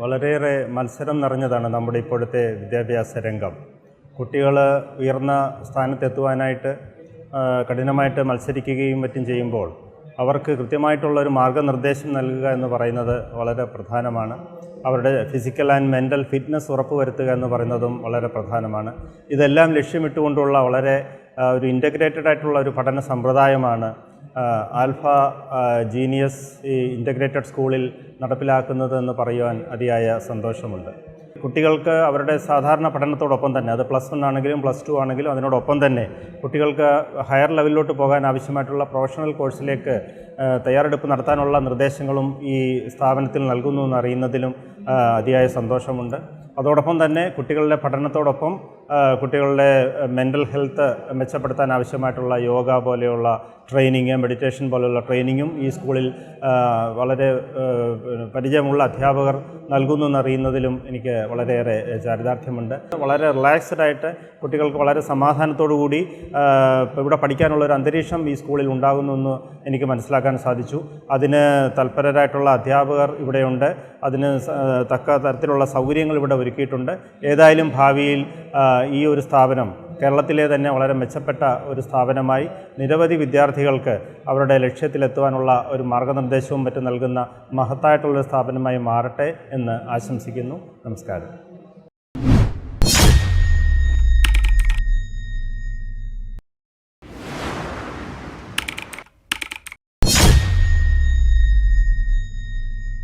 വളരെയേറെ മത്സരം നിറഞ്ഞതാണ് നമ്മുടെ ഇപ്പോഴത്തെ വിദ്യാഭ്യാസ രംഗം. കുട്ടികൾ ഉയർന്ന സ്ഥാനത്തെത്തുവാനായിട്ട് കഠിനമായിട്ട് മത്സരിക്കുകയും മറ്റും ചെയ്യുമ്പോൾ അവർക്ക് കൃത്യമായിട്ടുള്ളൊരു മാർഗ്ഗനിർദ്ദേശം നൽകുക എന്ന് പറയുന്നത് വളരെ പ്രധാനമാണ്. അവരുടെ ഫിസിക്കൽ ആൻഡ് മെൻ്റൽ ഫിറ്റ്നസ് ഉറപ്പുവരുത്തുക എന്ന് പറയുന്നതും വളരെ പ്രധാനമാണ്. ഇതെല്ലാം ലക്ഷ്യമിട്ടുകൊണ്ടുള്ള വളരെ ഒരു ഇൻ്റഗ്രേറ്റഡ് ആയിട്ടുള്ള ഒരു പഠന സമ്പ്രദായമാണ് ആൽഫ ജീനിയസ് ഈ ഇൻ്റഗ്രേറ്റഡ് സ്കൂളിൽ നടപ്പിലാക്കുന്നത് എന്ന് പറയുവാൻ അതിയായ സന്തോഷമുണ്ട്. കുട്ടികൾക്ക് അവരുടെ സാധാരണ പഠനത്തോടൊപ്പം തന്നെ, അത് +1 ആണെങ്കിലും +2 ആണെങ്കിലും അതിനോടൊപ്പം തന്നെ കുട്ടികൾക്ക് ഹയർ ലെവലിലോട്ട് പോകാൻ ആവശ്യമായിട്ടുള്ള പ്രൊഫഷണൽ കോഴ്സിലേക്ക് തയ്യാറെടുപ്പ് നടത്താനുള്ള നിർദ്ദേശങ്ങളും ഈ സ്ഥാപനത്തിൽ നൽകുന്നു എന്നറിയുന്നതിലും അതിയായ സന്തോഷമുണ്ട്. അതോടൊപ്പം തന്നെ കുട്ടികളുടെ പഠനത്തോടൊപ്പം കുട്ടികളുടെ മെൻ്റൽ ഹെൽത്ത് മെച്ചപ്പെടുത്താൻ ആവശ്യമായിട്ടുള്ള യോഗ പോലെയുള്ള ട്രെയിനിങ്, മെഡിറ്റേഷൻ പോലെയുള്ള ട്രെയിനിങ്ങും ഈ സ്കൂളിൽ വളരെ പരിചയമുള്ള അധ്യാപകർ നൽകുന്നു എന്നറിയുന്നതിലും എനിക്ക് വളരെയേറെ ചാരിതാർത്ഥ്യമുണ്ട്. വളരെ റിലാക്സ്ഡായിട്ട് കുട്ടികൾക്ക് വളരെ സമാധാനത്തോടു കൂടി ഇവിടെ പഠിക്കാനുള്ളൊരു അന്തരീക്ഷം ഈ സ്കൂളിൽ ഉണ്ടാകുന്നു എനിക്ക് മനസ്സിലാക്കാൻ സാധിച്ചു. അതിന് തൽപരരായിട്ടുള്ള അധ്യാപകർ ഇവിടെയുണ്ട്. അതിന് തക്ക തരത്തിലുള്ള സൗകര്യങ്ങൾ ഇവിടെ ഒരുക്കിയിട്ടുണ്ട്. ഏതായാലും ഭാവിയിൽ ഈ ഒരു സ്ഥാപനം കേരളത്തിലെ തന്നെ വളരെ മെച്ചപ്പെട്ട ഒരു സ്ഥാപനമായി നിരവധി വിദ്യാർത്ഥികൾക്ക് അവരുടെ ലക്ഷ്യത്തിലെത്തുവാനുള്ള ഒരു മാർഗ്ഗനിർദ്ദേശവും മറ്റും നൽകുന്ന മഹത്തായിട്ടുള്ളൊരു സ്ഥാപനമായി മാറട്ടെ എന്ന് ആശംസിക്കുന്നു. നമസ്കാരം.